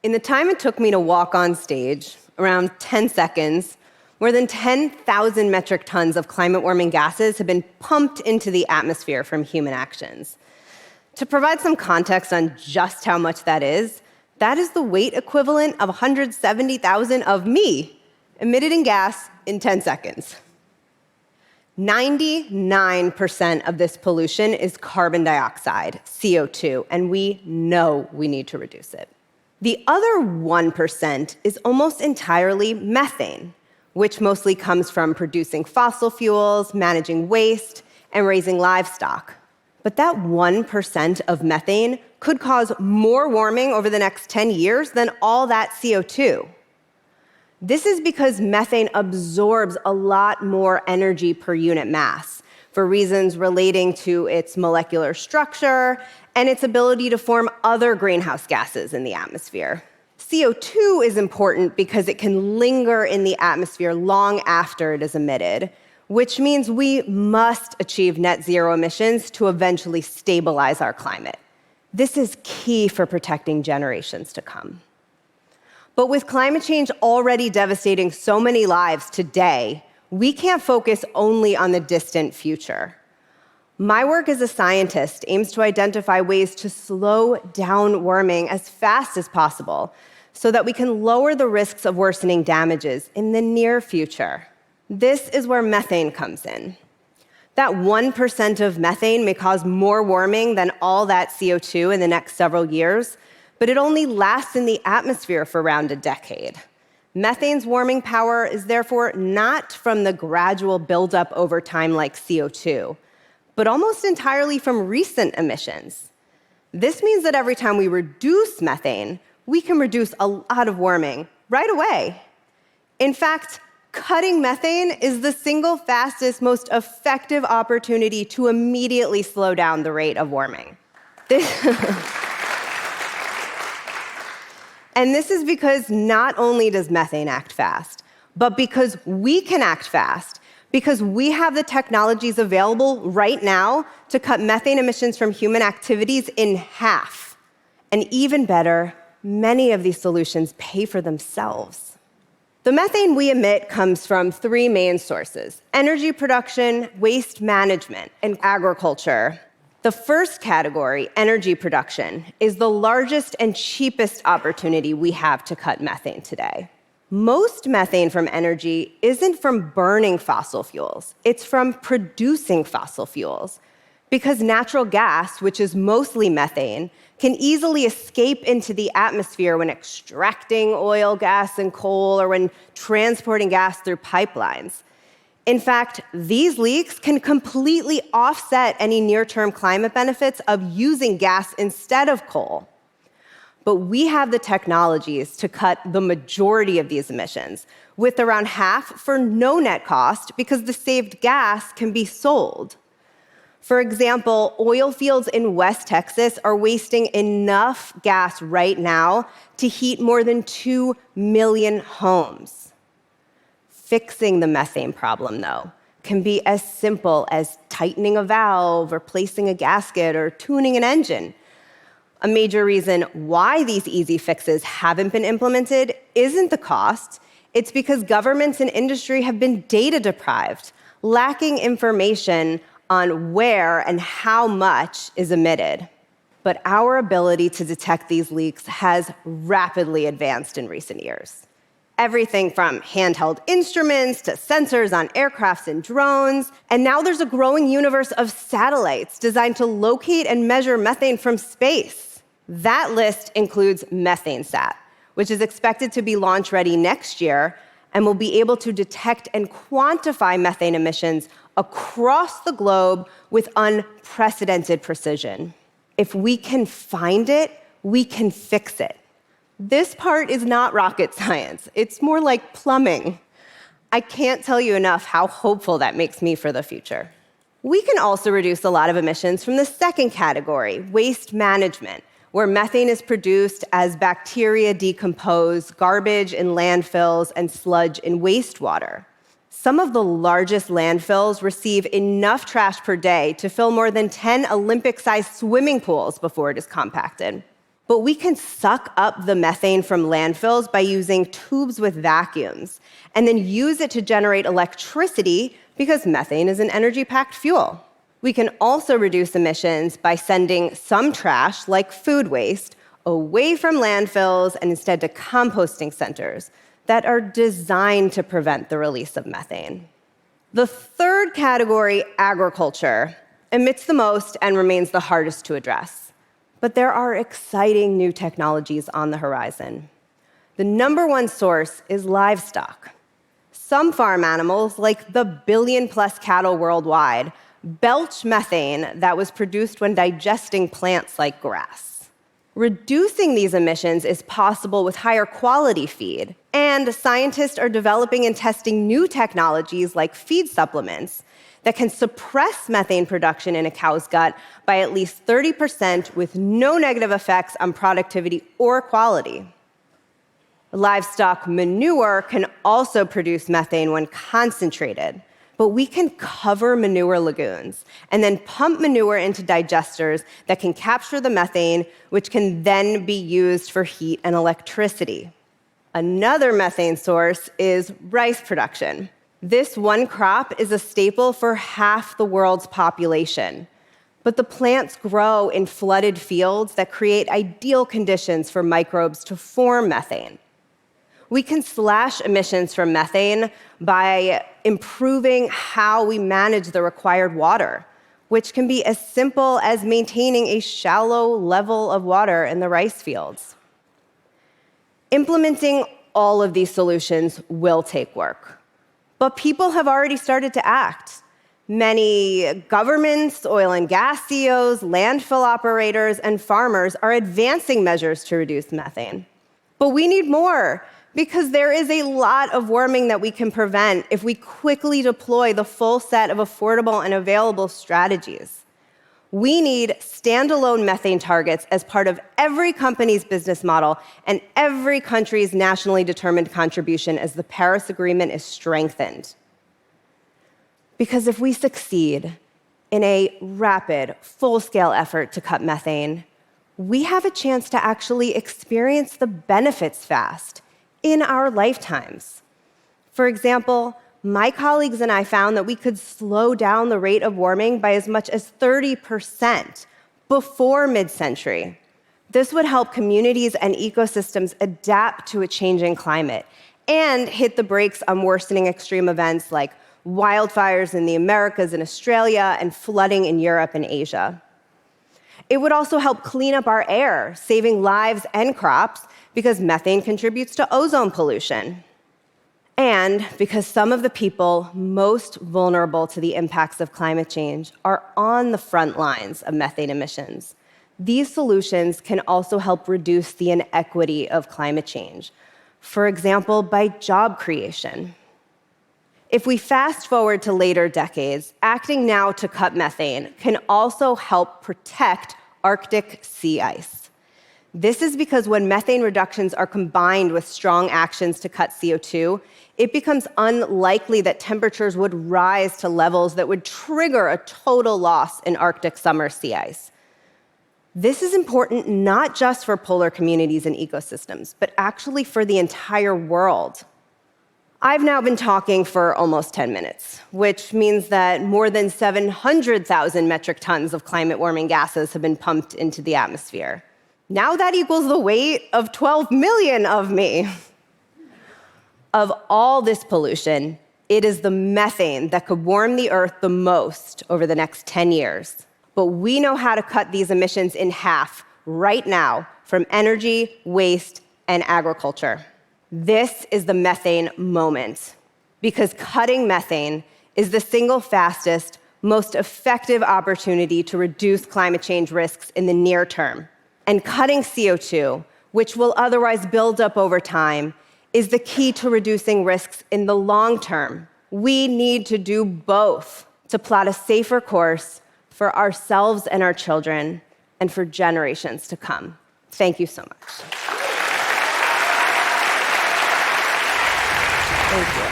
In the time it took me to walk on stage, around 10 seconds, more than 10,000 metric tons of climate-warming gases have been pumped into the atmosphere from human actions. To provide some context on just how much that is the weight equivalent of 170,000 of me emitted in gas in 10 seconds. 99% of this pollution is carbon dioxide, CO2, and we know we need to reduce it. The other 1% is almost entirely methane, which mostly comes from producing fossil fuels, managing waste, and raising livestock. But that 1% of methane could cause more warming over the next 10 years than all that CO2. This is because methane absorbs a lot more energy per unit mass for reasons relating to its molecular structure and its ability to form other greenhouse gases in the atmosphere. CO2 is important because it can linger in the atmosphere long after it is emitted, which means we must achieve net zero emissions to eventually stabilize our climate. This is key for protecting generations to come. But with climate change already devastating so many lives today, we can't focus only on the distant future. My work as a scientist aims to identify ways to slow down warming as fast as possible so that we can lower the risks of worsening damages in the near future. This is where methane comes in. That 1% of methane may cause more warming than all that CO2 in the next several years, but it only lasts in the atmosphere for around a decade. Methane's warming power is therefore not from the gradual buildup over time like CO2, but almost entirely from recent emissions. This means that every time we reduce methane, we can reduce a lot of warming right away. In fact, cutting methane is the single fastest, most effective opportunity to immediately slow down the rate of warming. And this is because not only does methane act fast, but because we can act fast, because we have the technologies available right now to cut methane emissions from human activities in half. And even better, many of these solutions pay for themselves. The methane we emit comes from three main sources: energy production, waste management, and agriculture. The first category, energy production, is the largest and cheapest opportunity we have to cut methane today. Most methane from energy isn't from burning fossil fuels, it's from producing fossil fuels. Because natural gas, which is mostly methane, can easily escape into the atmosphere when extracting oil, gas, and coal, or when transporting gas through pipelines. In fact, these leaks can completely offset any near-term climate benefits of using gas instead of coal. But we have the technologies to cut the majority of these emissions, with around half for no net cost because the saved gas can be sold. For example, oil fields in West Texas are wasting enough gas right now to heat more than 2 million homes. Fixing the methane problem, though, can be as simple as tightening a valve, replacing a gasket, or tuning an engine. A major reason why these easy fixes haven't been implemented isn't the cost. It's because governments and industry have been data deprived, lacking information on where and how much is emitted. But our ability to detect these leaks has rapidly advanced in recent years. Everything from handheld instruments to sensors on aircrafts and drones, and now there's a growing universe of satellites designed to locate and measure methane from space. That list includes Methane Sat, which is expected to be launch-ready next year and will be able to detect and quantify methane emissions across the globe with unprecedented precision. If we can find it, we can fix it. This part is not rocket science. It's more like plumbing. I can't tell you enough how hopeful that makes me for the future. We can also reduce a lot of emissions from the second category, waste management, where methane is produced as bacteria decompose garbage in landfills and sludge in wastewater. Some of the largest landfills receive enough trash per day to fill more than 10 Olympic-sized swimming pools before it is compacted. But we can suck up the methane from landfills by using tubes with vacuums and then use it to generate electricity because methane is an energy-packed fuel. We can also reduce emissions by sending some trash, like food waste, away from landfills and instead to composting centers that are designed to prevent the release of methane. The third category, agriculture, emits the most and remains the hardest to address. But there are exciting new technologies on the horizon. The number one source is livestock. Some farm animals, like the billion-plus cattle worldwide, belch methane that was produced when digesting plants like grass. Reducing these emissions is possible with higher quality feed, and scientists are developing and testing new technologies like feed supplements that can suppress methane production in a cow's gut by at least 30% with no negative effects on productivity or quality. Livestock manure can also produce methane when concentrated, but we can cover manure lagoons and then pump manure into digesters that can capture the methane, which can then be used for heat and electricity. Another methane source is rice production. This one crop is a staple for half the world's population, but the plants grow in flooded fields that create ideal conditions for microbes to form methane. We can slash emissions from methane by improving how we manage the required water, which can be as simple as maintaining a shallow level of water in the rice fields. Implementing all of these solutions will take work, but people have already started to act. Many governments, oil and gas CEOs, landfill operators, and farmers are advancing measures to reduce methane. But we need more, because there is a lot of warming that we can prevent if we quickly deploy the full set of affordable and available strategies. We need standalone methane targets as part of every company's business model and every country's nationally determined contribution as the Paris Agreement is strengthened. Because if we succeed in a rapid, full-scale effort to cut methane, we have a chance to actually experience the benefits fast in our lifetimes. For example, my colleagues and I found that we could slow down the rate of warming by as much as 30% before mid-century. This would help communities and ecosystems adapt to a changing climate and hit the brakes on worsening extreme events like wildfires in the Americas and Australia and flooding in Europe and Asia. It would also help clean up our air, saving lives and crops, because methane contributes to ozone pollution. And because some of the people most vulnerable to the impacts of climate change are on the front lines of methane emissions, these solutions can also help reduce the inequity of climate change, for example, by job creation. If we fast forward to later decades, acting now to cut methane can also help protect Arctic sea ice. This is because when methane reductions are combined with strong actions to cut CO2, it becomes unlikely that temperatures would rise to levels that would trigger a total loss in Arctic summer sea ice. This is important not just for polar communities and ecosystems, but actually for the entire world. I've now been talking for almost 10 minutes, which means that more than 700,000 metric tons of climate warming gases have been pumped into the atmosphere. Now that equals the weight of 12 million of me. Of all this pollution, it is the methane that could warm the Earth the most over the next 10 years. But we know how to cut these emissions in half right now from energy, waste, and agriculture. This is the methane moment, because cutting methane is the single fastest, most effective opportunity to reduce climate change risks in the near term. And cutting CO2, which will otherwise build up over time, is the key to reducing risks in the long term. We need to do both to plot a safer course for ourselves and our children and for generations to come. Thank you so much. Thank you.